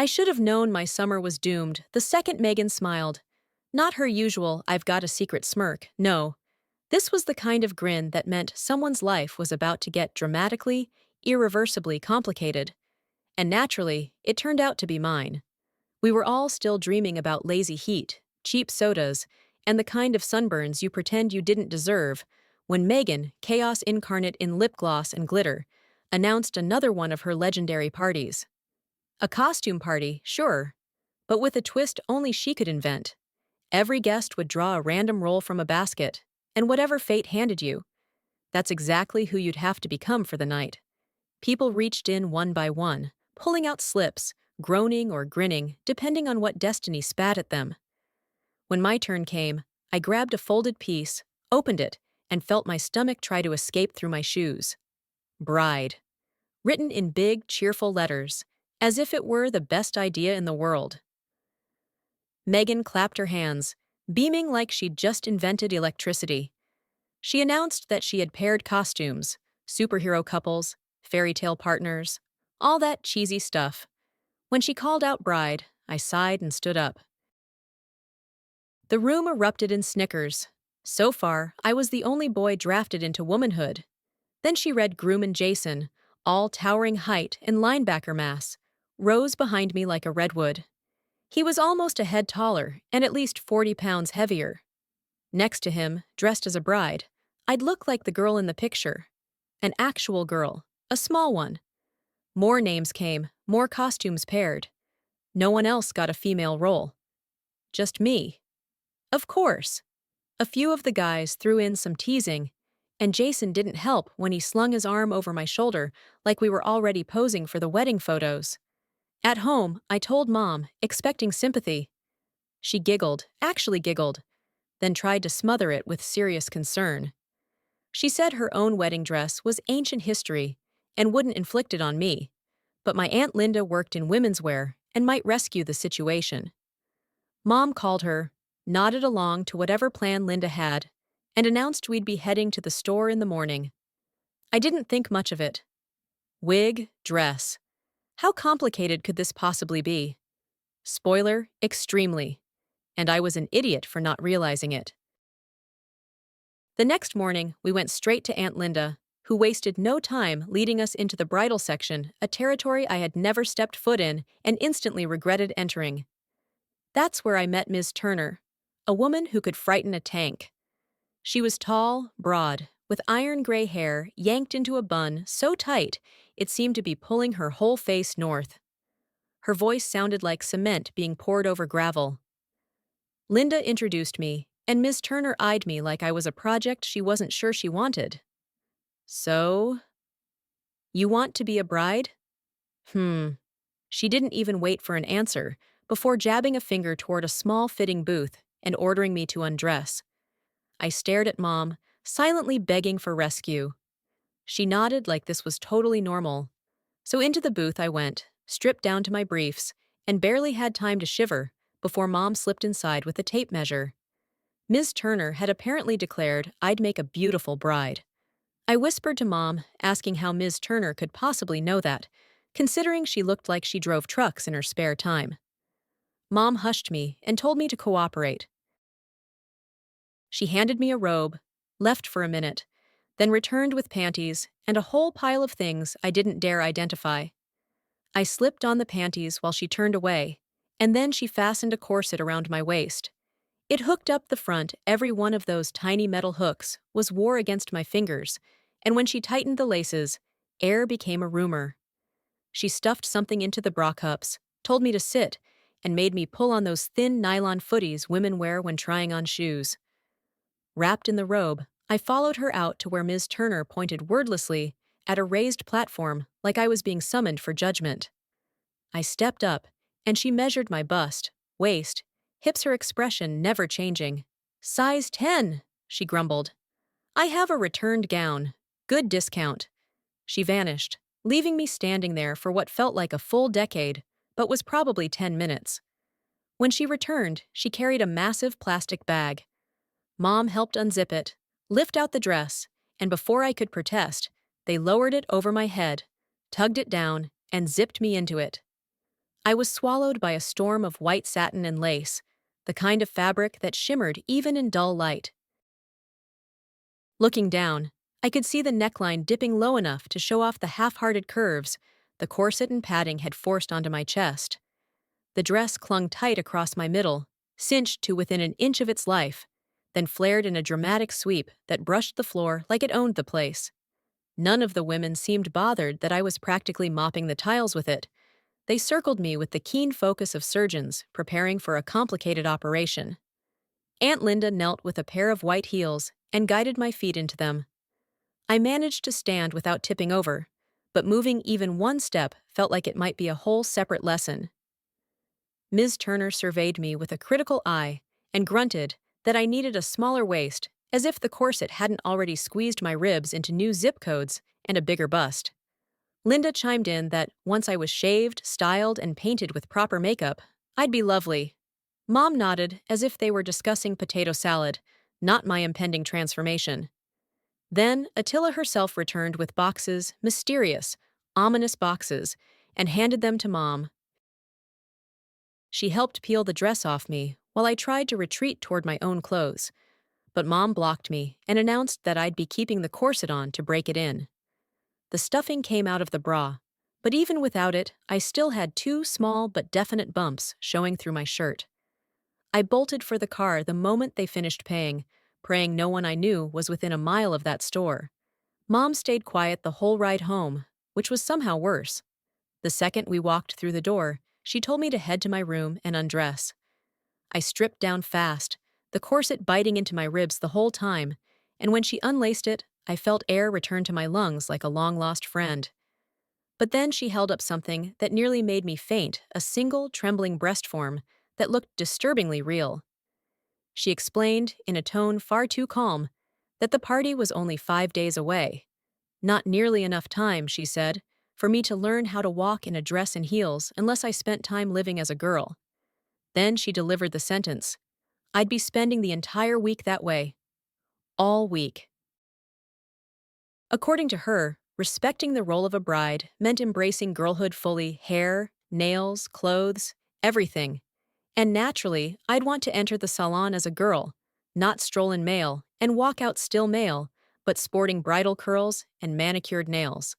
I should have known my summer was doomed the second Megan smiled. Not her usual, I've got a secret smirk, no. This was the kind of grin that meant someone's life was about to get dramatically, irreversibly complicated. And naturally, it turned out to be mine. We were all still dreaming about lazy heat, cheap sodas, and the kind of sunburns you pretend you didn't deserve, when Megan, chaos incarnate in lip gloss and glitter, announced another one of her legendary parties. A costume party, sure, but with a twist only she could invent. Every guest would draw a random roll from a basket, and whatever fate handed you, that's exactly who you'd have to become for the night. People reached in one by one, pulling out slips, groaning or grinning, depending on what destiny spat at them. When my turn came, I grabbed a folded piece, opened it, and felt my stomach try to escape through my shoes. Bride. Written in big, cheerful letters, as if it were the best idea in the world. Megan clapped her hands, beaming like she'd just invented electricity. She announced that she had paired costumes, superhero couples, fairy tale partners, all that cheesy stuff. When she called out bride, I sighed and stood up. The room erupted in snickers. So far, I was the only boy drafted into womanhood. Then she read groom and Jason, all towering height and linebacker mass, rose behind me like a redwood. He was almost a head taller and at least 40 pounds heavier. Next to him, dressed as a bride, I'd look like the girl in the picture. An actual girl, a small one. More names came, more costumes paired. No one else got a female role. Just me. Of course. A few of the guys threw in some teasing, and Jason didn't help when he slung his arm over my shoulder like we were already posing for the wedding photos. At home, I told Mom, expecting sympathy. She giggled, actually giggled, then tried to smother it with serious concern. She said her own wedding dress was ancient history and wouldn't inflict it on me, but my Aunt Linda worked in women's wear and might rescue the situation. Mom called her, nodded along to whatever plan Linda had, and announced we'd be heading to the store in the morning. I didn't think much of it. Wig, dress. How complicated could this possibly be? Spoiler, extremely. And I was an idiot for not realizing it. The next morning, we went straight to Aunt Linda, who wasted no time leading us into the bridal section, a territory I had never stepped foot in and instantly regretted entering. That's where I met Ms. Turner, a woman who could frighten a tank. She was tall, broad, with iron gray hair yanked into a bun so tight it seemed to be pulling her whole face north. Her voice sounded like cement being poured over gravel. Linda introduced me, and Ms. Turner eyed me like I was a project she wasn't sure she wanted. So, you want to be a bride? She didn't even wait for an answer before jabbing a finger toward a small fitting booth and ordering me to undress. I stared at Mom, silently begging for rescue. She nodded like this was totally normal. So into the booth I went, stripped down to my briefs, and barely had time to shiver before Mom slipped inside with a tape measure. Ms. Turner had apparently declared I'd make a beautiful bride. I whispered to Mom, asking how Ms. Turner could possibly know that, considering she looked like she drove trucks in her spare time. Mom hushed me and told me to cooperate. She handed me a robe, left for a minute, then returned with panties and a whole pile of things I didn't dare identify. I slipped on the panties while she turned away, and then she fastened a corset around my waist. It hooked up the front. Every one of those tiny metal hooks was wore against my fingers, and when she tightened the laces, air became a rumor. She stuffed something into the bra cups, told me to sit, and made me pull on those thin nylon footies women wear when trying on shoes. Wrapped in the robe, I followed her out to where Ms. Turner pointed wordlessly at a raised platform like I was being summoned for judgment. I stepped up, and she measured my bust, waist, hips, her expression never changing. "Size 10, she grumbled. "I have a returned gown. Good discount." She vanished, leaving me standing there for what felt like a full decade, but was probably 10 minutes. When she returned, she carried a massive plastic bag. Mom helped unzip it, lift out the dress, and before I could protest, they lowered it over my head, tugged it down, and zipped me into it. I was swallowed by a storm of white satin and lace, the kind of fabric that shimmered even in dull light. Looking down, I could see the neckline dipping low enough to show off the half-hearted curves the corset and padding had forced onto my chest. The dress clung tight across my middle, cinched to within an inch of its life, then flared in a dramatic sweep that brushed the floor like it owned the place. None of the women seemed bothered that I was practically mopping the tiles with it. They circled me with the keen focus of surgeons preparing for a complicated operation. Aunt Linda knelt with a pair of white heels and guided my feet into them. I managed to stand without tipping over, but moving even one step felt like it might be a whole separate lesson. Ms. Turner surveyed me with a critical eye and grunted that I needed a smaller waist, as if the corset hadn't already squeezed my ribs into new zip codes and a bigger bust. Linda chimed in that once I was shaved, styled, and painted with proper makeup, I'd be lovely. Mom nodded as if they were discussing potato salad, not my impending transformation. Then Attila herself returned with boxes, mysterious, ominous boxes, and handed them to Mom. She helped peel the dress off me while I tried to retreat toward my own clothes, but Mom blocked me and announced that I'd be keeping the corset on to break it in. The stuffing came out of the bra, but even without it, I still had two small but definite bumps showing through my shirt. I bolted for the car the moment they finished paying, praying no one I knew was within a mile of that store. Mom stayed quiet the whole ride home, which was somehow worse. The second we walked through the door, she told me to head to my room and undress. I stripped down fast, the corset biting into my ribs the whole time, and when she unlaced it, I felt air return to my lungs like a long-lost friend. But then she held up something that nearly made me faint, a single, trembling breast form that looked disturbingly real. She explained, in a tone far too calm, that the party was only 5 days away. Not nearly enough time, she said, for me to learn how to walk in a dress and heels unless I spent time living as a girl. Then she delivered the sentence. I'd be spending the entire week that way. All week. According to her, respecting the role of a bride meant embracing girlhood fully: hair, nails, clothes, everything. And naturally, I'd want to enter the salon as a girl, not stroll in male and walk out still male, but sporting bridal curls and manicured nails.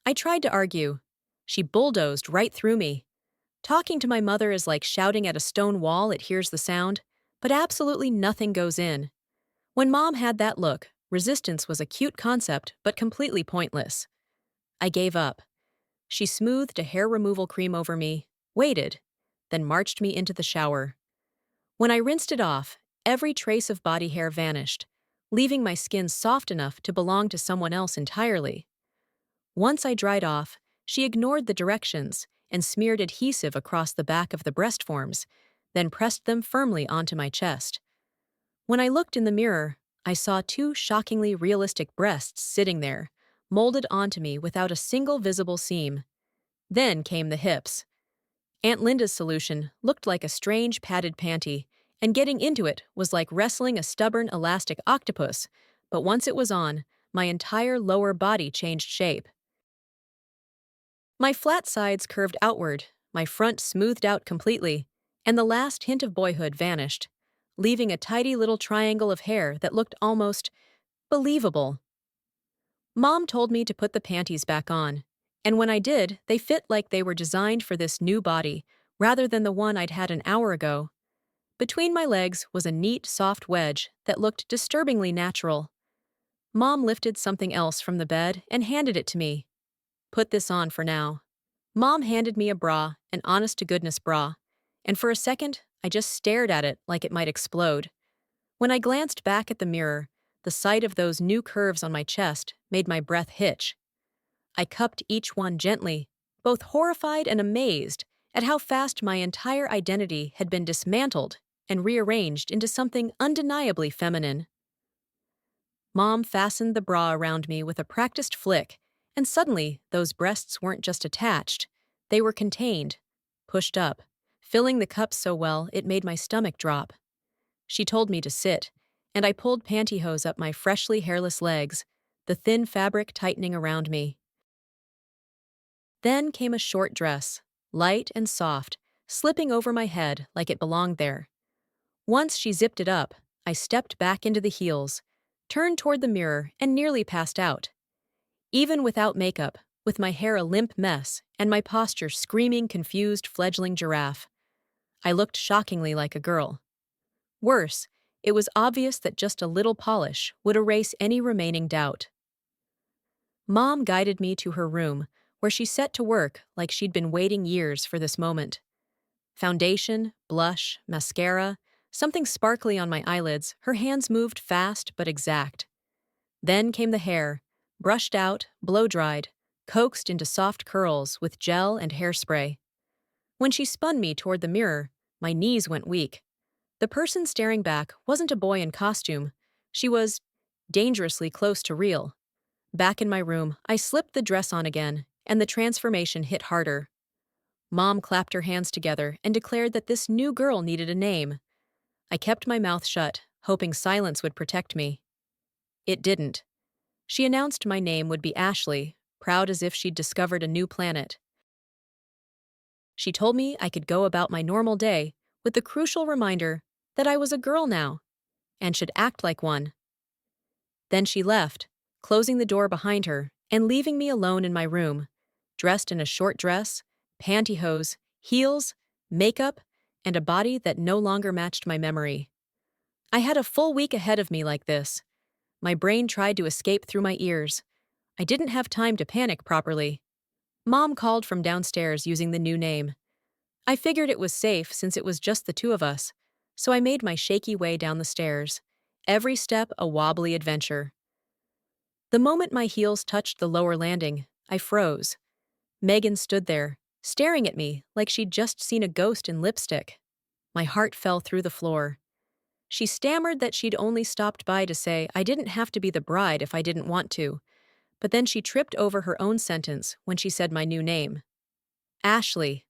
I tried to argue. She bulldozed right through me. Talking to my mother is like shouting at a stone wall it hears the sound, but absolutely nothing goes in. When Mom had that look, resistance was a cute concept but completely pointless. I gave up. She smoothed a hair removal cream over me, waited, then marched me into the shower. When I rinsed it off, every trace of body hair vanished, leaving my skin soft enough to belong to someone else entirely. Once I dried off, she ignored the directions and smeared adhesive across the back of the breast forms, then pressed them firmly onto my chest. When I looked in the mirror, I saw two shockingly realistic breasts sitting there, molded onto me without a single visible seam. Then came the hips. Aunt Linda's solution looked like a strange padded panty, and getting into it was like wrestling a stubborn elastic octopus, but once it was on, my entire lower body changed shape. My flat sides curved outward, my front smoothed out completely, and the last hint of boyhood vanished, leaving a tidy little triangle of hair that looked almost believable. Mom told me to put the panties back on, and when I did, they fit like they were designed for this new body, rather than the one I'd had an hour ago. Between my legs was a neat, soft wedge that looked disturbingly natural. Mom lifted something else from the bed and handed it to me. Put this on for now. Mom handed me a bra, an honest-to-goodness bra, and for a second, I just stared at it like it might explode. When I glanced back at the mirror, the sight of those new curves on my chest made my breath hitch. I cupped each one gently, both horrified and amazed at how fast my entire identity had been dismantled and rearranged into something undeniably feminine. Mom fastened the bra around me with a practiced flick, and suddenly those breasts weren't just attached, they were contained, pushed up, filling the cups so well it made my stomach drop. She told me to sit, and I pulled pantyhose up my freshly hairless legs, the thin fabric tightening around me. Then came a short dress, light and soft, slipping over my head like it belonged there. Once she zipped it up, I stepped back into the heels, turned toward the mirror, and nearly passed out. Even without makeup, with my hair a limp mess and my posture screaming confused fledgling giraffe, I looked shockingly like a girl. Worse, it was obvious that just a little polish would erase any remaining doubt. Mom guided me to her room, where she set to work like she'd been waiting years for this moment. Foundation, blush, mascara, something sparkly on my eyelids, her hands moved fast but exact. Then came the hair, brushed out, blow-dried, coaxed into soft curls with gel and hairspray. When she spun me toward the mirror, my knees went weak. The person staring back wasn't a boy in costume. She was dangerously close to real. Back in my room, I slipped the dress on again, and the transformation hit harder. Mom clapped her hands together and declared that this new girl needed a name. I kept my mouth shut, hoping silence would protect me. It didn't. She announced my name would be Ashley, proud as if she'd discovered a new planet. She told me I could go about my normal day with the crucial reminder that I was a girl now and should act like one. Then she left, closing the door behind her and leaving me alone in my room, dressed in a short dress, pantyhose, heels, makeup, and a body that no longer matched my memory. I had a full week ahead of me like this. My brain tried to escape through my ears. I didn't have time to panic properly. Mom called from downstairs using the new name. I figured it was safe since it was just the two of us, so I made my shaky way down the stairs, every step a wobbly adventure. The moment my heels touched the lower landing, I froze. Megan stood there, staring at me like she'd just seen a ghost in lipstick. My heart fell through the floor. She stammered that she'd only stopped by to say I didn't have to be the bride if I didn't want to, but then she tripped over her own sentence when she said my new name. Ashley.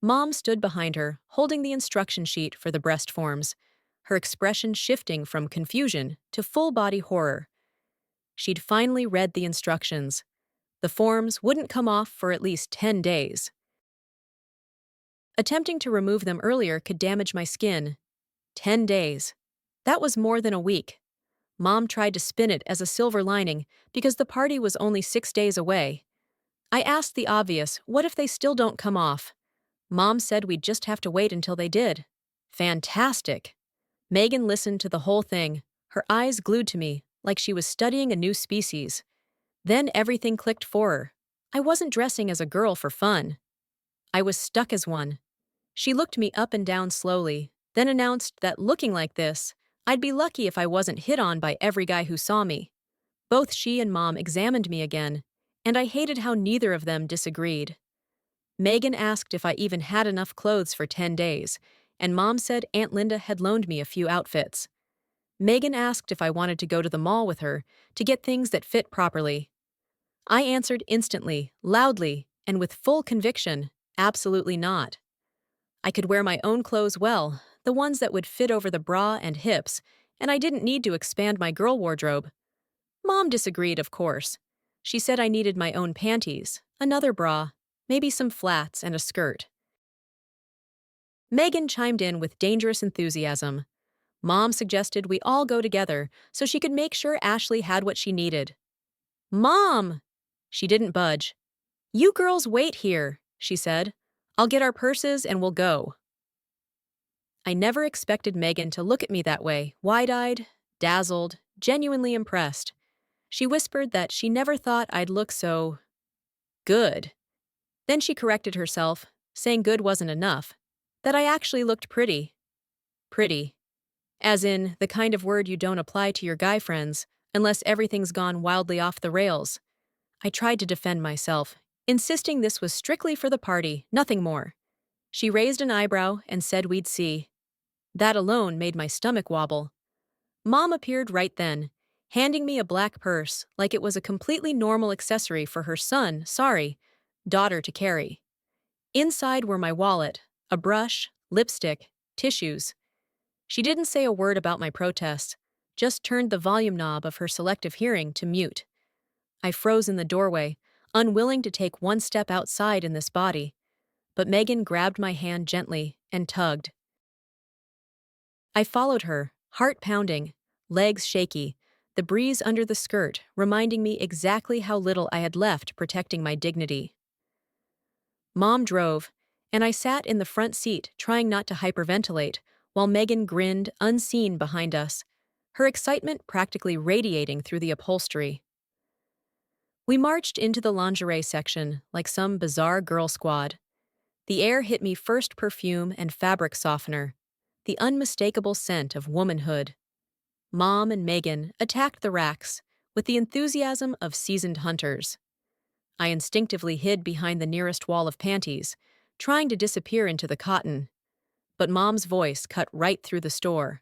Mom stood behind her, holding the instruction sheet for the breast forms, her expression shifting from confusion to full-body horror. She'd finally read the instructions. The forms wouldn't come off for at least 10 days. Attempting to remove them earlier could damage my skin. 10 days. That was more than a week. Mom tried to spin it as a silver lining because the party was only 6 days away. I asked the obvious, what if they still don't come off? Mom said we'd just have to wait until they did. Fantastic. Megan listened to the whole thing, her eyes glued to me, like she was studying a new species. Then everything clicked for her. I wasn't dressing as a girl for fun. I was stuck as one. She looked me up and down slowly, then announced that looking like this, I'd be lucky if I wasn't hit on by every guy who saw me. Both she and Mom examined me again, and I hated how neither of them disagreed. Megan asked if I even had enough clothes for 10 days, and Mom said Aunt Linda had loaned me a few outfits. Megan asked if I wanted to go to the mall with her to get things that fit properly. I answered instantly, loudly, and with full conviction, absolutely not. I could wear my own clothes well, the ones that would fit over the bra and hips, and I didn't need to expand my girl wardrobe. Mom disagreed, of course. She said I needed my own panties, another bra, maybe some flats and a skirt. Megan chimed in with dangerous enthusiasm. Mom suggested we all go together so she could make sure Ashley had what she needed. Mom! She didn't budge. You girls wait here, she said. I'll get our purses and we'll go. I never expected Megan to look at me that way, wide-eyed, dazzled, genuinely impressed. She whispered that she never thought I'd look so good. Then she corrected herself, saying good wasn't enough, that I actually looked pretty. Pretty. As in, the kind of word you don't apply to your guy friends unless everything's gone wildly off the rails. I tried to defend myself, insisting this was strictly for the party, nothing more. She raised an eyebrow and said we'd see. That alone made my stomach wobble. Mom appeared right then, handing me a black purse like it was a completely normal accessory for her daughter to carry. Inside were my wallet, a brush, lipstick, tissues. She didn't say a word about my protests, just turned the volume knob of her selective hearing to mute. I froze in the doorway, unwilling to take one step outside in this body. but Megan grabbed my hand gently and tugged. I followed her, heart pounding, legs shaky, the breeze under the skirt reminding me exactly how little I had left protecting my dignity. Mom drove, and I sat in the front seat trying not to hyperventilate while Megan grinned unseen behind us, her excitement practically radiating through the upholstery. We marched into the lingerie section like some bizarre girl squad. The air hit me first perfume and fabric softener, the unmistakable scent of womanhood. Mom and Megan attacked the racks with the enthusiasm of seasoned hunters. I instinctively hid behind the nearest wall of panties, trying to disappear into the cotton. But Mom's voice cut right through the store.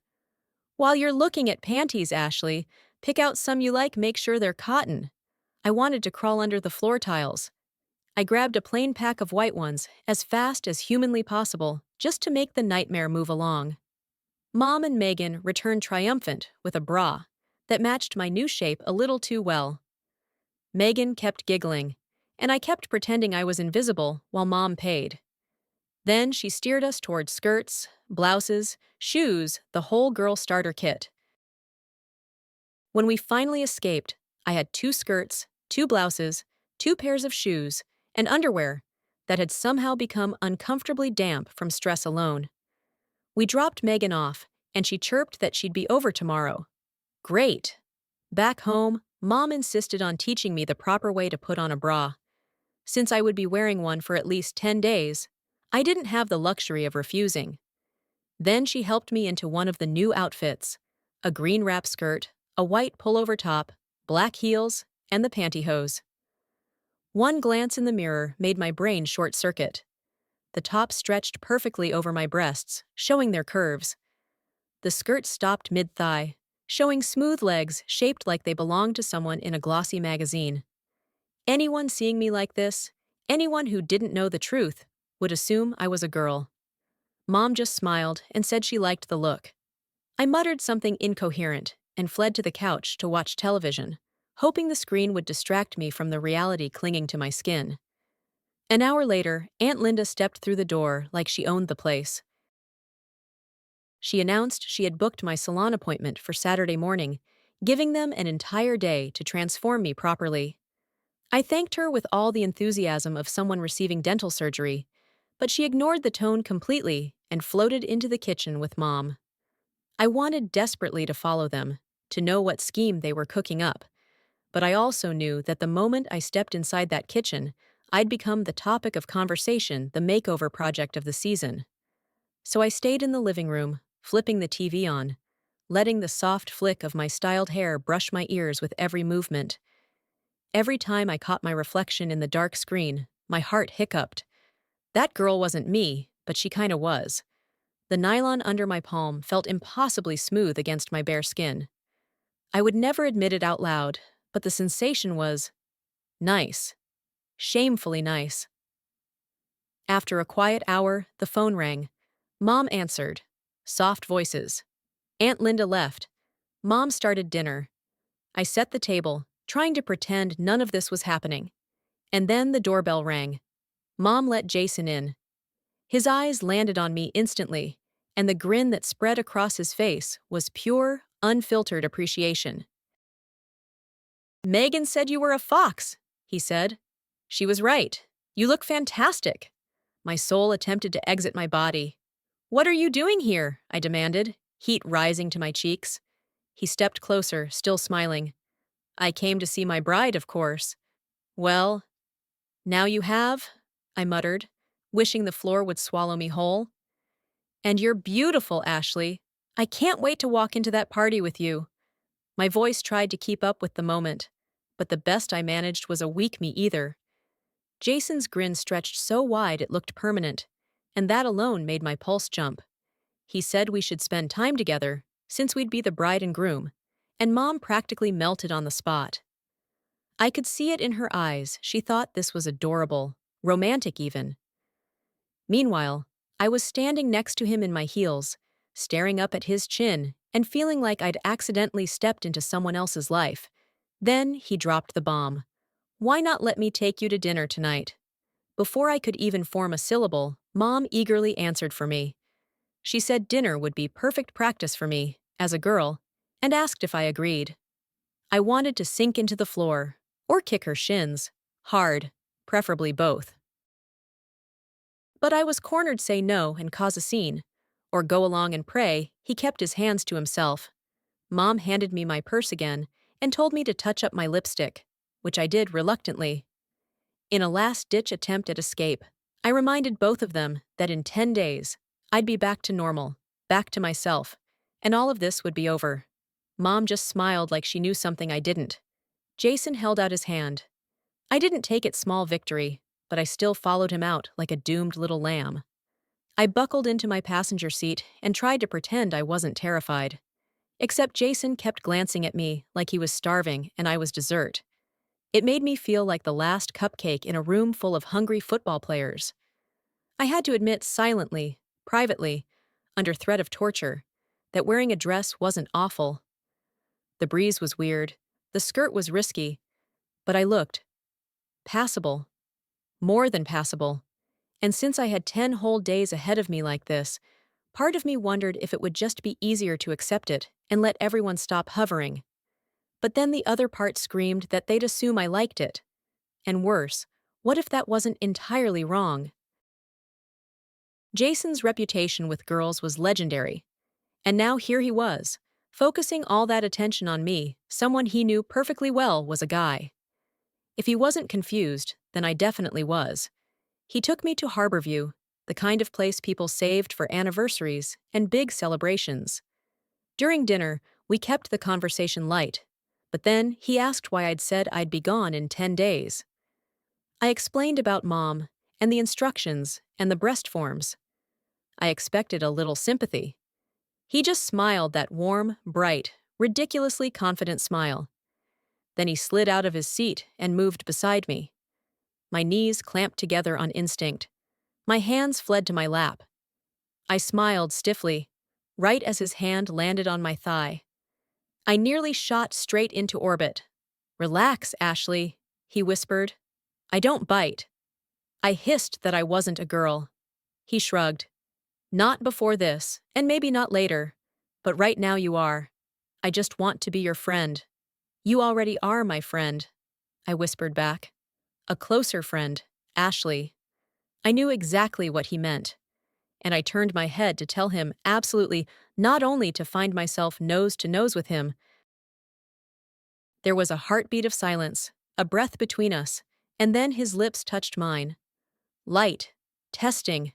"While you're looking at panties, Ashley, pick out some you like, make sure they're cotton." I wanted to crawl under the floor tiles. I grabbed a plain pack of white ones as fast as humanly possible just to make the nightmare move along. Mom and Megan returned triumphant with a bra that matched my new shape a little too well. Megan kept giggling, and I kept pretending I was invisible while Mom paid. Then she steered us toward skirts, blouses, shoes, the whole girl starter kit. When we finally escaped, I had 2 skirts, 2 blouses, 2 pairs of shoes, and underwear that had somehow become uncomfortably damp from stress alone. We dropped Megan off, and she chirped that she'd be over tomorrow. Great! Back home, Mom insisted on teaching me the proper way to put on a bra. Since I would be wearing one for at least 10 days, I didn't have the luxury of refusing. Then she helped me into one of the new outfits: a green wrap skirt, a white pullover top, black heels, and the pantyhose. One glance in the mirror made my brain short-circuit. The top stretched perfectly over my breasts, showing their curves. The skirt stopped mid-thigh, showing smooth legs shaped like they belonged to someone in a glossy magazine. Anyone seeing me like this, anyone who didn't know the truth, would assume I was a girl. Mom just smiled and said she liked the look. I muttered something incoherent and fled to the couch to watch television, hoping the screen would distract me from the reality clinging to my skin. An hour later, Aunt Linda stepped through the door like she owned the place. She announced she had booked my salon appointment for Saturday morning, giving them an entire day to transform me properly. I thanked her with all the enthusiasm of someone receiving dental surgery, but she ignored the tone completely and floated into the kitchen with Mom. I wanted desperately to follow them, to know what scheme they were cooking up, but I also knew that the moment I stepped inside that kitchen, I'd become the topic of conversation, the makeover project of the season. So I stayed in the living room, flipping the TV on, letting the soft flick of my styled hair brush my ears with every movement. Every time I caught my reflection in the dark screen, my heart hiccuped. That girl wasn't me, but she kinda was. The nylon under my palm felt impossibly smooth against my bare skin. I would never admit it out loud, but the sensation was nice. Shamefully nice. After a quiet hour, the phone rang. Mom answered. Soft voices. Aunt Linda left. Mom started dinner. I set the table, trying to pretend none of this was happening. And then the doorbell rang. Mom let Jason in. His eyes landed on me instantly, and the grin that spread across his face was pure, unfiltered appreciation. "Megan said you were a fox," he said. "She was right. You look fantastic." My soul attempted to exit my body. "What are you doing here?" I demanded, heat rising to my cheeks. He stepped closer, still smiling. "I came to see my bride, of course." "Well, now you have," I muttered, wishing the floor would swallow me whole. "And you're beautiful, Ashley. I can't wait to walk into that party with you." My voice tried to keep up with the moment, but the best I managed was a weak me either. Jason's grin stretched so wide it looked permanent, and that alone made my pulse jump. He said we should spend time together, since we'd be the bride and groom, and Mom practically melted on the spot. I could see it in her eyes. She thought this was adorable, romantic even. Meanwhile, I was standing next to him in my heels, staring up at his chin and feeling like I'd accidentally stepped into someone else's life. Then he dropped the bomb. "Why not let me take you to dinner tonight?" Before I could even form a syllable, Mom eagerly answered for me. She said dinner would be perfect practice for me, as a girl, and asked if I agreed. I wanted to sink into the floor, or kick her shins. Hard, preferably both. But I was cornered say no and cause a scene, or go along and pray. He kept his hands to himself. Mom handed me my purse again and told me to touch up my lipstick, which I did reluctantly. In a last-ditch attempt at escape, I reminded both of them that in 10 days, I'd be back to normal, back to myself, and all of this would be over. Mom just smiled like she knew something I didn't. Jason held out his hand. I didn't take it small victory, but I still followed him out like a doomed little lamb. I buckled into my passenger seat and tried to pretend I wasn't terrified. Except Jason kept glancing at me like he was starving and I was dessert. It made me feel like the last cupcake in a room full of hungry football players. I had to admit silently, privately, under threat of torture, that wearing a dress wasn't awful. The breeze was weird, the skirt was risky, but I looked passable, more than passable. And since I had 10 whole days ahead of me like this, part of me wondered if it would just be easier to accept it and let everyone stop hovering. But then the other part screamed that they'd assume I liked it. And worse, what if that wasn't entirely wrong? Jason's reputation with girls was legendary. And now here he was, focusing all that attention on me, someone he knew perfectly well was a guy. If he wasn't confused, then I definitely was. He took me to Harborview, the kind of place people saved for anniversaries and big celebrations. During dinner, we kept the conversation light, but then he asked why I'd said I'd be gone in 10 days. I explained about Mom, and the instructions, and the breast forms. I expected a little sympathy. He just smiled that warm, bright, ridiculously confident smile. Then he slid out of his seat and moved beside me. My knees clamped together on instinct. My hands fled to my lap. I smiled stiffly, right as his hand landed on my thigh. I nearly shot straight into orbit. "Relax, Ashley," he whispered. "I don't bite." I hissed that I wasn't a girl. He shrugged. "Not before this, and maybe not later. But right now you are. I just want to be your friend." "You already are my friend," I whispered back. "A closer friend, Ashley." I knew exactly what he meant, and I turned my head to tell him absolutely not only to find myself nose to nose with him. There was a heartbeat of silence, a breath between us, and then his lips touched mine. Light. Testing.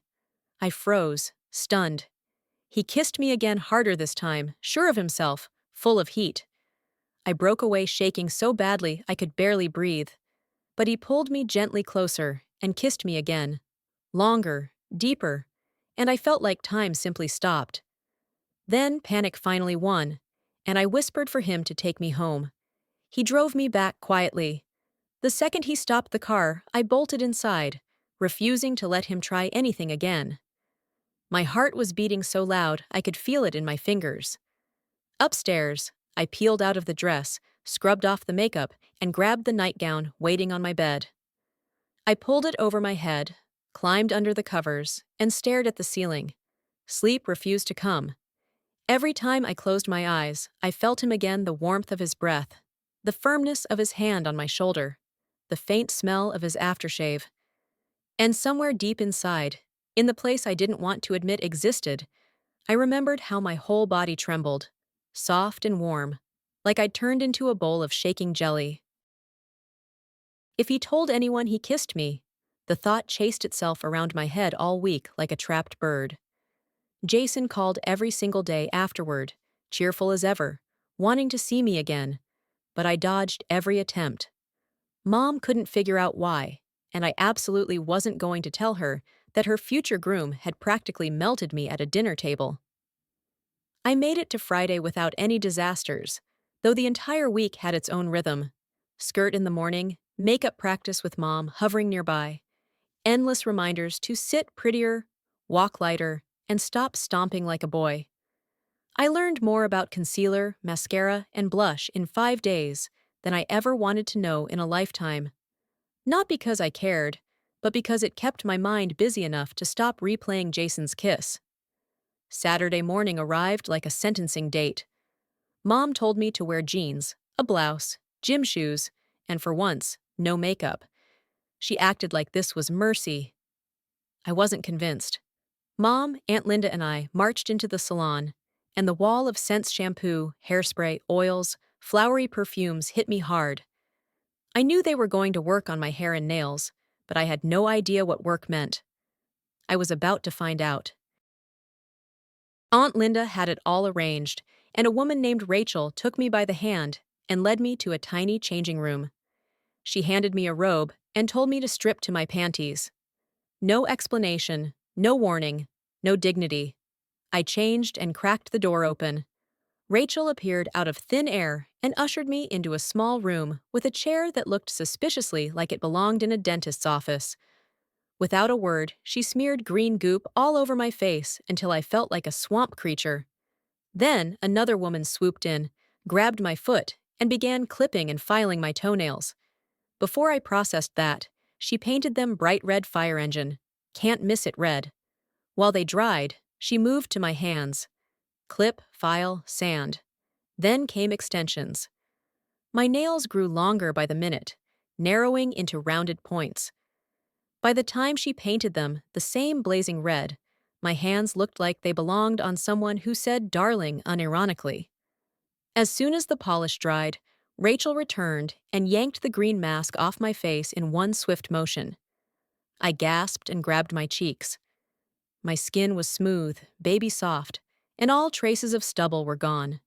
I froze, stunned. He kissed me again harder this time, sure of himself, full of heat. I broke away shaking so badly I could barely breathe. But he pulled me gently closer and kissed me again. Longer, deeper, and I felt like time simply stopped. Then panic finally won, and I whispered for him to take me home. He drove me back quietly. The second he stopped the car, I bolted inside, refusing to let him try anything again. My heart was beating so loud I could feel it in my fingers. Upstairs, I peeled out of the dress, scrubbed off the makeup, and grabbed the nightgown waiting on my bed. I pulled it over my head, climbed under the covers, and stared at the ceiling. Sleep refused to come. Every time I closed my eyes, I felt him again, the warmth of his breath, the firmness of his hand on my shoulder, the faint smell of his aftershave. And somewhere deep inside, in the place I didn't want to admit existed, I remembered how my whole body trembled, soft and warm, like I'd turned into a bowl of shaking jelly. If he told anyone he kissed me, the thought chased itself around my head all week like a trapped bird. Jason called every single day afterward, cheerful as ever, wanting to see me again, but I dodged every attempt. Mom couldn't figure out why, and I absolutely wasn't going to tell her that her future groom had practically melted me at a dinner table. I made it to Friday without any disasters, though the entire week had its own rhythm. Skirt in the morning, makeup practice with Mom hovering nearby, endless reminders to sit prettier, walk lighter, and stop stomping like a boy. I learned more about concealer, mascara, and blush in 5 days than I ever wanted to know in a lifetime. Not because I cared, but because it kept my mind busy enough to stop replaying Jason's kiss. Saturday morning arrived like a sentencing date. Mom told me to wear jeans, a blouse, gym shoes, and for once, no makeup. She acted like this was mercy. I wasn't convinced. Mom, Aunt Linda, and I marched into the salon, and the wall of scents, shampoo, hairspray, oils, flowery perfumes hit me hard. I knew they were going to work on my hair and nails, but I had no idea what work meant. I was about to find out. Aunt Linda had it all arranged, and a woman named Rachel took me by the hand and led me to a tiny changing room. She handed me a robe and told me to strip to my panties. No explanation, no warning, no dignity. I changed and cracked the door open. Rachel appeared out of thin air and ushered me into a small room with a chair that looked suspiciously like it belonged in a dentist's office. Without a word, she smeared green goop all over my face until I felt like a swamp creature. Then another woman swooped in, grabbed my foot, and began clipping and filing my toenails. Before I processed that, she painted them bright red fire engine. Can't miss it red. While they dried, she moved to my hands. Clip, file, sand. Then came extensions. My nails grew longer by the minute, narrowing into rounded points. By the time she painted them the same blazing red, my hands looked like they belonged on someone who said darling unironically. As soon as the polish dried, Rachel returned and yanked the green mask off my face in one swift motion. I gasped and grabbed my cheeks. My skin was smooth, baby soft, and all traces of stubble were gone.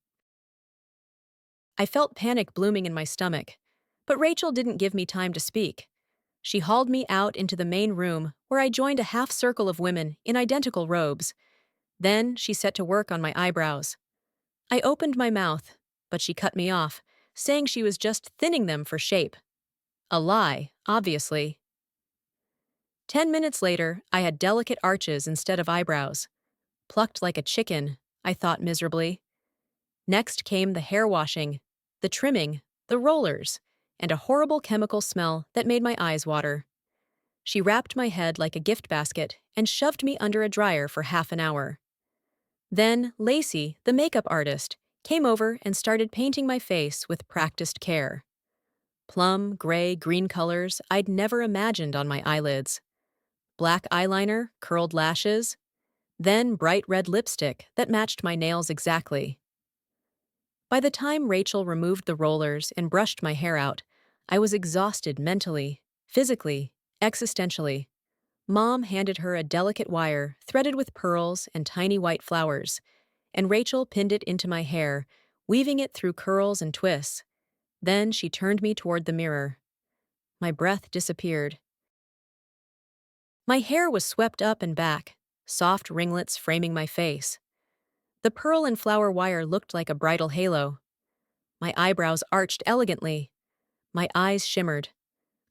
I felt panic blooming in my stomach, but Rachel didn't give me time to speak. She hauled me out into the main room where I joined a half circle of women in identical robes. Then she set to work on my eyebrows. I opened my mouth, but she cut me off, saying she was just thinning them for shape. A lie, obviously. 10 minutes later, I had delicate arches instead of eyebrows. Plucked like a chicken, I thought miserably. Next came the hair washing, the trimming, the rollers, and a horrible chemical smell that made my eyes water. She wrapped my head like a gift basket and shoved me under a dryer for half an hour. Then Lacey, the makeup artist, came over and started painting my face with practiced care. Plum, gray, green colors I'd never imagined on my eyelids. Black eyeliner, curled lashes, then bright red lipstick that matched my nails exactly. By the time Rachel removed the rollers and brushed my hair out, I was exhausted mentally, physically, existentially. Mom handed her a delicate wire threaded with pearls and tiny white flowers, and Rachel pinned it into my hair, weaving it through curls and twists. Then she turned me toward the mirror. My breath disappeared. My hair was swept up and back, soft ringlets framing my face. The pearl and flower wire looked like a bridal halo. My eyebrows arched elegantly. My eyes shimmered.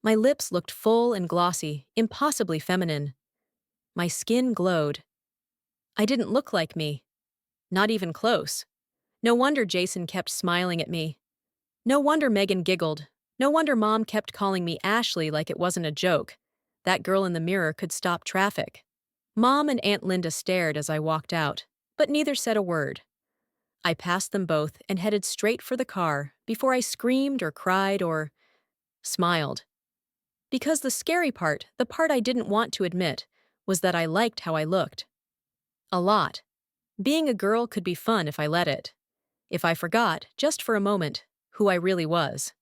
My lips looked full and glossy, impossibly feminine. My skin glowed. I didn't look like me. Not even close. No wonder Jason kept smiling at me. No wonder Megan giggled. No wonder Mom kept calling me Ashley like it wasn't a joke. That girl in the mirror could stop traffic. Mom and Aunt Linda stared as I walked out, but neither said a word. I passed them both and headed straight for the car before I screamed or cried or smiled. Because the scary part, the part I didn't want to admit, was that I liked how I looked. A lot. Being a girl could be fun if I let it. If I forgot, just for a moment, who I really was.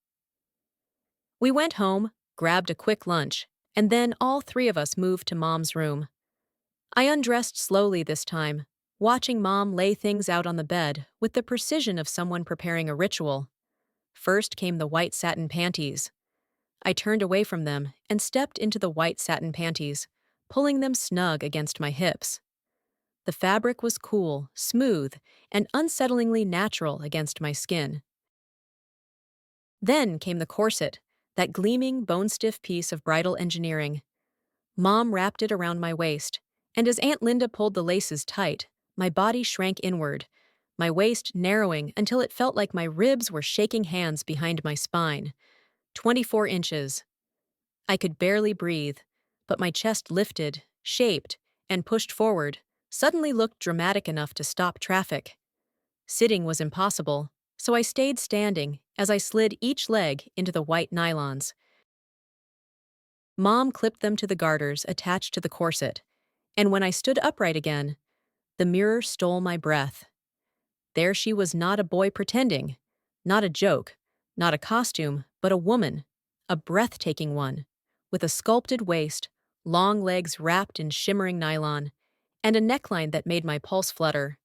We went home, grabbed a quick lunch, and then all three of us moved to Mom's room. I undressed slowly this time, watching Mom lay things out on the bed with the precision of someone preparing a ritual. First came the white satin panties. I turned away from them and stepped into the white satin panties, pulling them snug against my hips. The fabric was cool, smooth, and unsettlingly natural against my skin. Then came the corset, that gleaming, bone-stiff piece of bridal engineering. Mom wrapped it around my waist, and as Aunt Linda pulled the laces tight, my body shrank inward, my waist narrowing until it felt like my ribs were shaking hands behind my spine. 24 inches. I could barely breathe. but my chest lifted, shaped, and pushed forward, suddenly looked dramatic enough to stop traffic. Sitting was impossible, so I stayed standing as I slid each leg into the white nylons. Mom clipped them to the garters attached to the corset, and when I stood upright again, the mirror stole my breath. There she was, not a boy pretending, not a joke, not a costume, but a woman, a breathtaking one, with a sculpted waist, long legs wrapped in shimmering nylon, and a neckline that made my pulse flutter.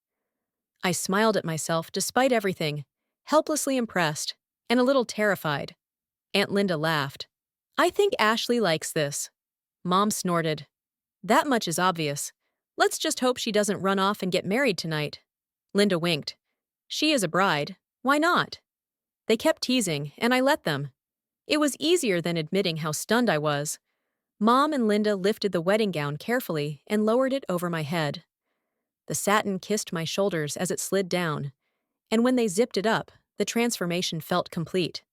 I smiled at myself despite everything, helplessly impressed, and a little terrified. Aunt Linda laughed. "I think Ashley likes this." Mom snorted. "That much is obvious. Let's just hope she doesn't run off and get married tonight." Linda winked. "She is a bride. Why not?" They kept teasing, and I let them. It was easier than admitting how stunned I was. Mom and Linda lifted the wedding gown carefully and lowered it over my head. The satin kissed my shoulders as it slid down, and when they zipped it up, the transformation felt complete.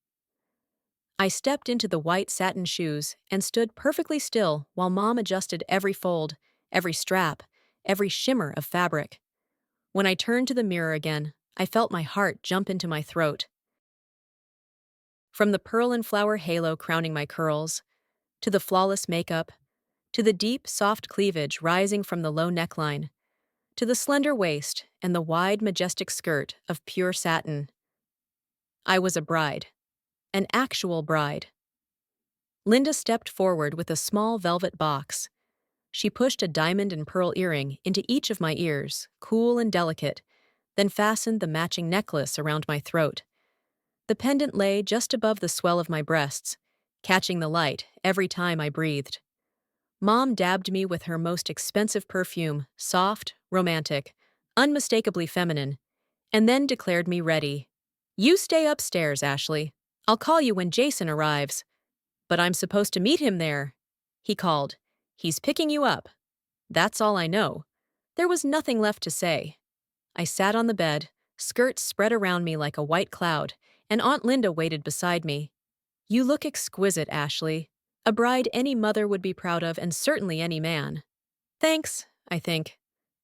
I stepped into the white satin shoes and stood perfectly still while Mom adjusted every fold, every strap, every shimmer of fabric. When I turned to the mirror again, I felt my heart jump into my throat. From the pearl and flower halo crowning my curls, to the flawless makeup, to the deep, soft cleavage rising from the low neckline, to the slender waist and the wide, majestic skirt of pure satin, I was a bride. An actual bride. Linda stepped forward with a small velvet box. She pushed a diamond and pearl earring into each of my ears, cool and delicate, then fastened the matching necklace around my throat. The pendant lay just above the swell of my breasts, catching the light every time I breathed. Mom dabbed me with her most expensive perfume, soft, romantic, unmistakably feminine, and then declared me ready. "You stay upstairs, Ashley. I'll call you when Jason arrives." "But I'm supposed to meet him there," he called. "He's picking you up." That's all I know. There was nothing left to say. I sat on the bed, skirts spread around me like a white cloud, and Aunt Linda waited beside me. "You look exquisite, Ashley. A bride any mother would be proud of, and certainly any man." "Thanks, I think."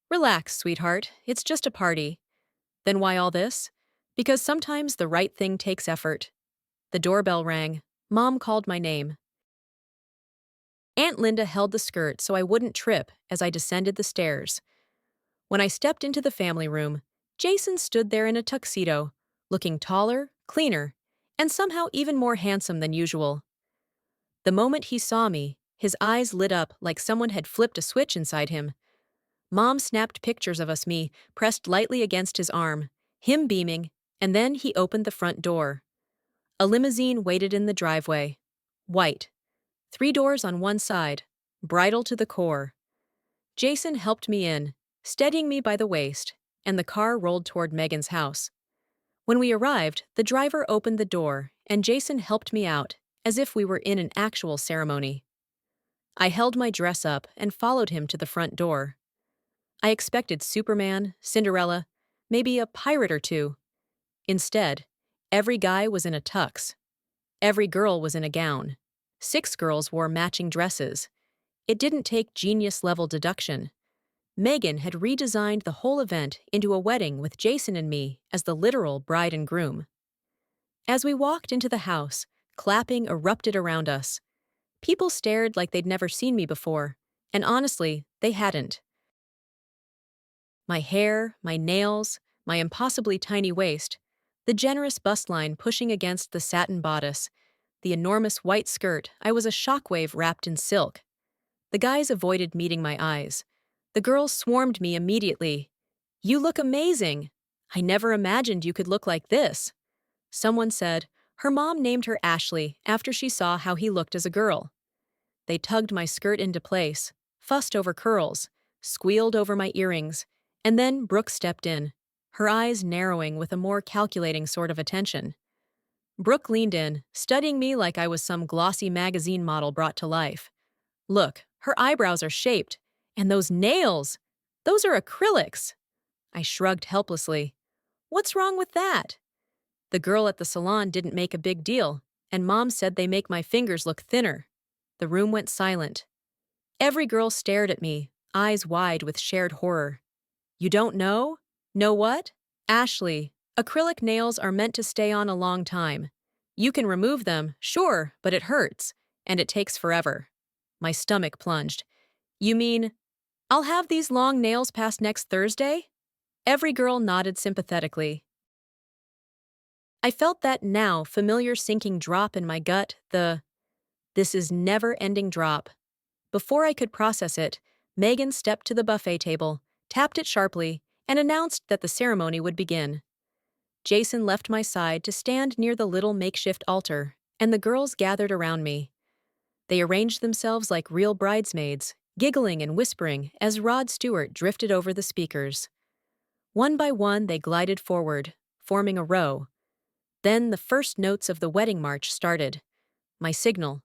"Relax, sweetheart. It's just a party." "Then why all this?" "Because sometimes the right thing takes effort." The doorbell rang. Mom called my name. Aunt Linda held the skirt so I wouldn't trip as I descended the stairs. When I stepped into the family room, Jason stood there in a tuxedo, looking taller, cleaner, and somehow even more handsome than usual. The moment he saw me, his eyes lit up like someone had flipped a switch inside him. Mom snapped pictures of us, me pressed lightly against his arm, him beaming, and then he opened the front door. A limousine waited in the driveway. White. 3 doors on one side, bridal to the core. Jason helped me in, steadying me by the waist, and the car rolled toward Megan's house. When we arrived, the driver opened the door, and Jason helped me out, as if we were in an actual ceremony. I held my dress up and followed him to the front door. I expected Superman, Cinderella, maybe a pirate or two. Instead, every guy was in a tux. Every girl was in a gown. 6 girls wore matching dresses. It didn't take genius-level deduction. Megan had redesigned the whole event into a wedding with Jason and me as the literal bride and groom. As we walked into the house, clapping erupted around us. People stared like they'd never seen me before, and honestly, they hadn't. My hair, my nails, my impossibly tiny waist, the generous bust line pushing against the satin bodice, the enormous white skirt, I was a shockwave wrapped in silk. The guys avoided meeting my eyes. The girls swarmed me immediately. "You look amazing. I never imagined you could look like this." Someone said her mom named her Ashley after she saw how he looked as a girl. They tugged my skirt into place, fussed over curls, squealed over my earrings, and then Brooke stepped in, her eyes narrowing with a more calculating sort of attention. Brooke leaned in, studying me like I was some glossy magazine model brought to life. "Look, her eyebrows are shaped. And those nails! Those are acrylics!" I shrugged helplessly. "What's wrong with that?" "The girl at the salon didn't make a big deal, and Mom said they make my fingers look thinner." The room went silent. Every girl stared at me, eyes wide with shared horror. You don't know? Know what? Ashley, acrylic nails are meant to stay on a long time. You can remove them, sure, but it hurts, and it takes forever. My stomach plunged. You mean, I'll have these long nails past next Thursday? Every girl nodded sympathetically. I felt that now familiar sinking drop in my gut, this is never-ending drop. Before I could process it, Megan stepped to the buffet table, tapped it sharply, and announced that the ceremony would begin. Jason left my side to stand near the little makeshift altar, and the girls gathered around me. They arranged themselves like real bridesmaids, giggling and whispering as Rod Stewart drifted over the speakers. One by one, they glided forward, forming a row. Then the first notes of the wedding march started. My signal.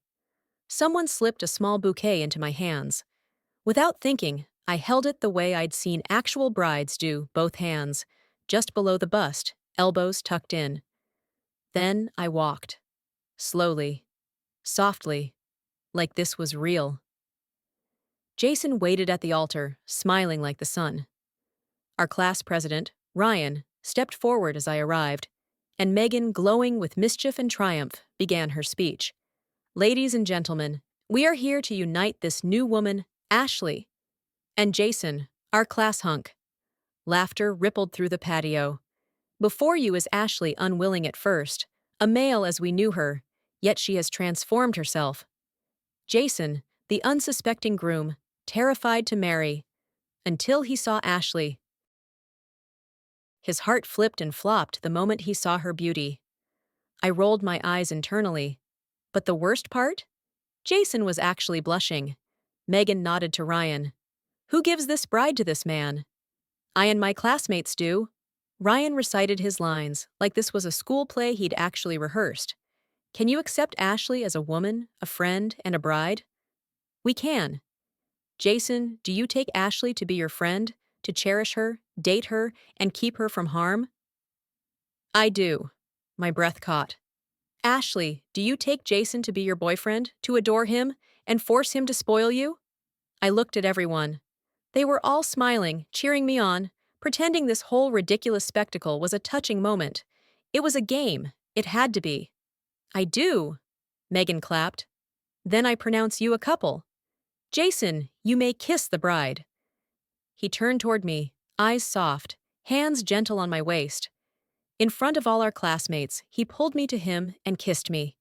Someone slipped a small bouquet into my hands. Without thinking, I held it the way I'd seen actual brides do, both hands, just below the bust, elbows tucked in. Then I walked. Slowly. Softly. Like this was real. Jason waited at the altar, smiling like the sun. Our class president, Ryan, stepped forward as I arrived, and Megan, glowing with mischief and triumph, began her speech. Ladies and gentlemen, we are here to unite this new woman, Ashley, and Jason, our class hunk. Laughter rippled through the patio. Before you is Ashley, unwilling at first, a male as we knew her, yet she has transformed herself. Jason, the unsuspecting groom, terrified to marry, until he saw Ashley. His heart flipped and flopped the moment he saw her beauty. I rolled my eyes internally. But the worst part? Jason was actually blushing. Megan nodded to Ryan. Who gives this bride to this man? I and my classmates do. Ryan recited his lines, like this was a school play he'd actually rehearsed. Can you accept Ashley as a woman, a friend, and a bride? We can. Jason, do you take Ashley to be your friend, to cherish her, date her, and keep her from harm? I do. My breath caught. Ashley, do you take Jason to be your boyfriend, to adore him, and force him to spoil you? I looked at everyone. They were all smiling, cheering me on, pretending this whole ridiculous spectacle was a touching moment. It was a game. It had to be. I do. Megan clapped. Then I pronounce you a couple. Jason, you may kiss the bride. He turned toward me, eyes soft, hands gentle on my waist. In front of all our classmates, he pulled me to him and kissed me.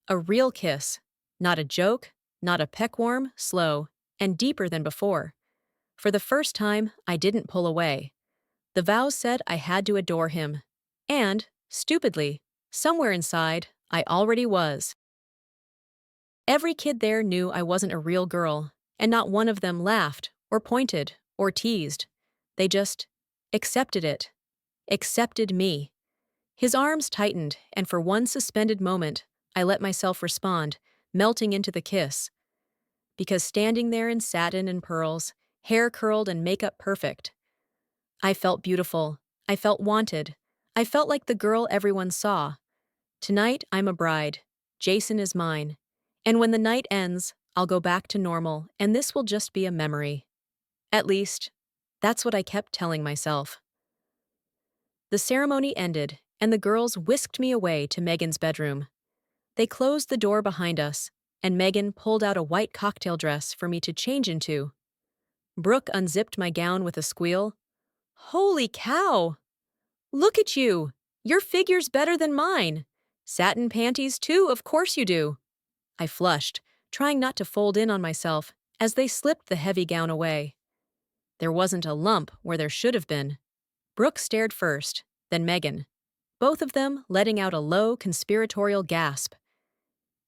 A real kiss. Not a joke, not a peckworm, slow, and deeper than before. For the first time, I didn't pull away. The vows said I had to adore him. And, stupidly, somewhere inside, I already was. Every kid there knew I wasn't a real girl, and not one of them laughed, or pointed, or teased. They just accepted it. Accepted me. His arms tightened, and for one suspended moment, I let myself respond, melting into the kiss. Because standing there in satin and pearls, hair curled and makeup perfect, I felt beautiful. I felt wanted. I felt like the girl everyone saw. Tonight, I'm a bride. Jason is mine. And when the night ends, I'll go back to normal, and this will just be a memory. At least, that's what I kept telling myself. The ceremony ended, and the girls whisked me away to Megan's bedroom. They closed the door behind us, and Megan pulled out a white cocktail dress for me to change into. Brooke unzipped my gown with a squeal. Holy cow! Look at you! Your figure's better than mine! Satin panties too, of course you do! I flushed, trying not to fold in on myself, as they slipped the heavy gown away. There wasn't a lump where there should have been. Brooke stared first, then Megan, both of them letting out a low, conspiratorial gasp.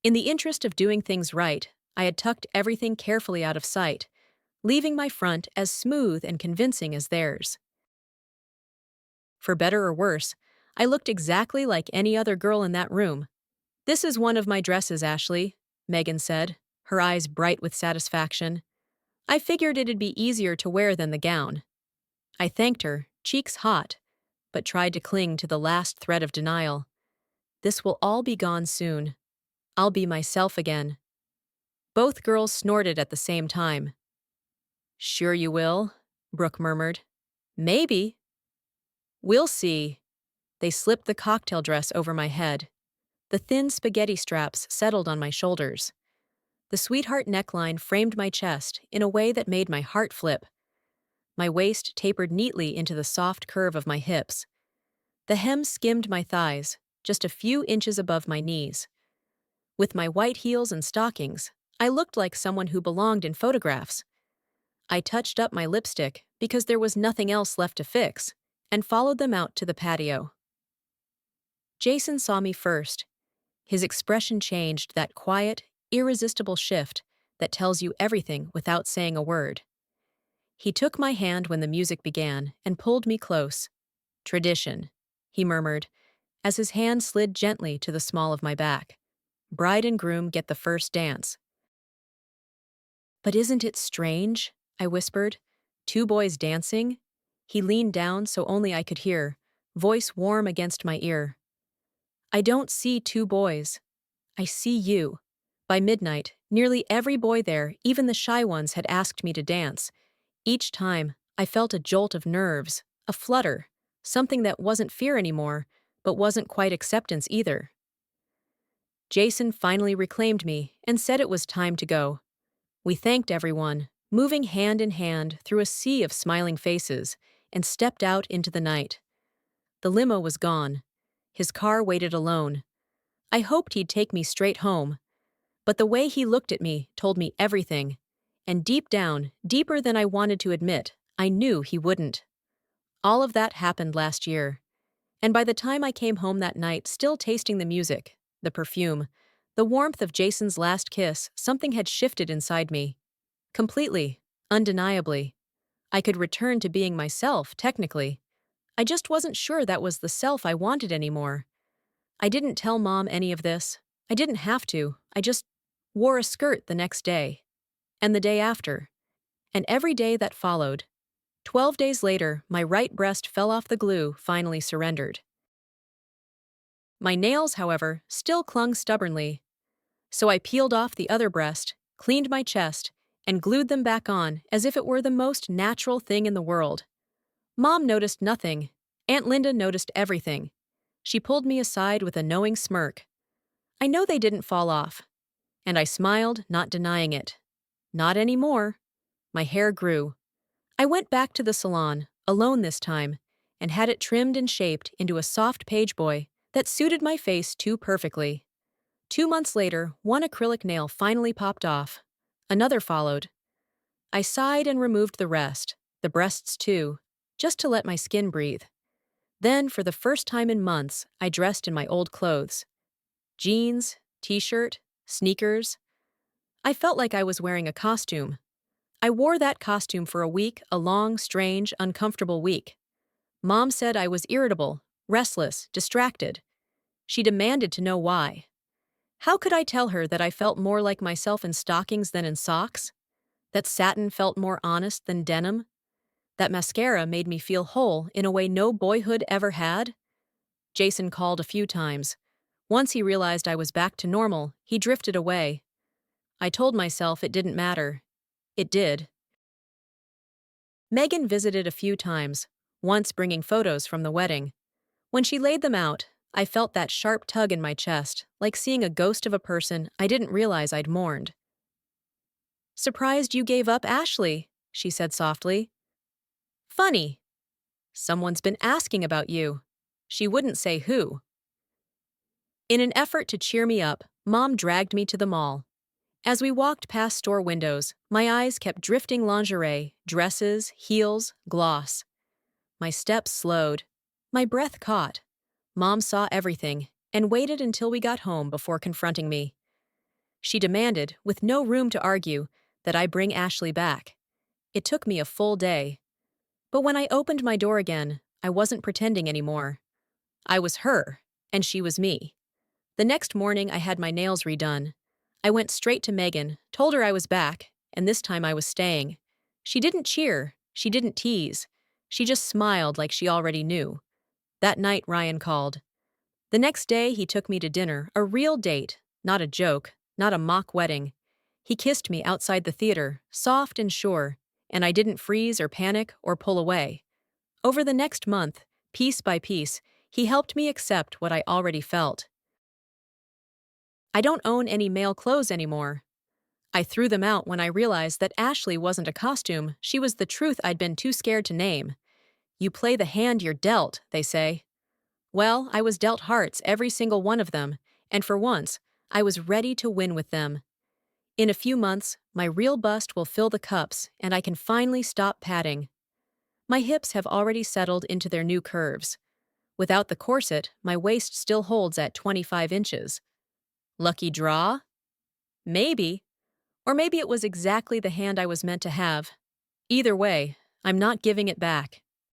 In the interest of doing things right, I had tucked everything carefully out of sight, leaving my front as smooth and convincing as theirs. For better or worse, I looked exactly like any other girl in that room. This is one of my dresses, Ashley, Megan said, her eyes bright with satisfaction. I figured it'd be easier to wear than the gown. I thanked her, cheeks hot, but tried to cling to the last thread of denial. This will all be gone soon. I'll be myself again. Both girls snorted at the same time. "Sure you will?" Brooke murmured. "Maybe." "We'll see." They slipped the cocktail dress over my head. The thin spaghetti straps settled on my shoulders. The sweetheart neckline framed my chest in a way that made my heart flip. My waist tapered neatly into the soft curve of my hips. The hem skimmed my thighs, just a few inches above my knees. With my white heels and stockings, I looked like someone who belonged in photographs. I touched up my lipstick because there was nothing else left to fix, and followed them out to the patio. Jason saw me first. His expression changed, that quiet, irresistible shift that tells you everything without saying a word. He took my hand when the music began and pulled me close. "Tradition," he murmured, as his hand slid gently to the small of my back. "Bride and groom get the first dance." "But isn't it strange?" I whispered. "Two boys dancing?" He leaned down so only I could hear, voice warm against my ear. "I don't see two boys. I see you." By midnight, nearly every boy there, even the shy ones, had asked me to dance. Each time, I felt a jolt of nerves, a flutter, something that wasn't fear anymore, but wasn't quite acceptance either. Jason finally reclaimed me and said it was time to go. We thanked everyone, moving hand in hand through a sea of smiling faces, and stepped out into the night. The limo was gone. His car waited alone. I hoped he'd take me straight home, but the way he looked at me told me everything. And deep down, deeper than I wanted to admit, I knew he wouldn't. All of that happened last year. And by the time I came home that night, still tasting the music, the perfume, the warmth of Jason's last kiss, something had shifted inside me. Completely, undeniably. I could return to being myself, technically. I just wasn't sure that was the self I wanted anymore. I didn't tell Mom any of this. I didn't have to. I just wore a skirt the next day. And the day after. And every day that followed. 12 days later, my right breast fell off the glue, finally surrendered. My nails, however, still clung stubbornly. So I peeled off the other breast, cleaned my chest, and glued them back on as if it were the most natural thing in the world. Mom noticed nothing. Aunt Linda noticed everything. She pulled me aside with a knowing smirk. I know they didn't fall off. And I smiled, not denying it. Not anymore. My hair grew. I went back to the salon, alone this time, and had it trimmed and shaped into a soft pageboy that suited my face too perfectly. 2 months later, one acrylic nail finally popped off. Another followed. I sighed and removed the rest, the breasts too, just to let my skin breathe. Then, for the first time in months, I dressed in my old clothes. Jeans, t-shirt, sneakers. I felt like I was wearing a costume. I wore that costume for a week, a long, strange, uncomfortable week. Mom said I was irritable, restless, distracted. She demanded to know why. How could I tell her that I felt more like myself in stockings than in socks? That satin felt more honest than denim? That mascara made me feel whole in a way no boyhood ever had? Jason called a few times. Once he realized I was back to normal, he drifted away. I told myself it didn't matter. It did. Megan visited a few times, once bringing photos from the wedding. When she laid them out, I felt that sharp tug in my chest, like seeing a ghost of a person I didn't realize I'd mourned. "Surprised you gave up Ashley," she said softly. "Funny. Someone's been asking about you." She wouldn't say who. In an effort to cheer me up, Mom dragged me to the mall. As we walked past store windows, my eyes kept drifting lingerie, dresses, heels, gloss. My steps slowed. My breath caught. Mom saw everything and waited until we got home before confronting me. She demanded, with no room to argue, that I bring Ashley back. It took me a full day. But when I opened my door again, I wasn't pretending anymore. I was her, and she was me. The next morning, I had my nails redone. I went straight to Megan, told her I was back, and this time I was staying. She didn't cheer. She didn't tease. She just smiled like she already knew. That night, Ryan called. The next day, he took me to dinner, a real date, not a joke, not a mock wedding. He kissed me outside the theater, soft and sure, and I didn't freeze or panic or pull away. Over the next month, piece by piece, he helped me accept what I already felt. I don't own any male clothes anymore. I threw them out when I realized that Ashley wasn't a costume, she was the truth I'd been too scared to name. You play the hand you're dealt, they say. Well, I was dealt hearts, every single one of them, and for once, I was ready to win with them. In a few months, my real bust will fill the cups, and I can finally stop padding. My hips have already settled into their new curves. Without the corset, my waist still holds at 25 inches. Lucky draw? Maybe. Or maybe it was exactly the hand I was meant to have. Either way, I'm not giving it back.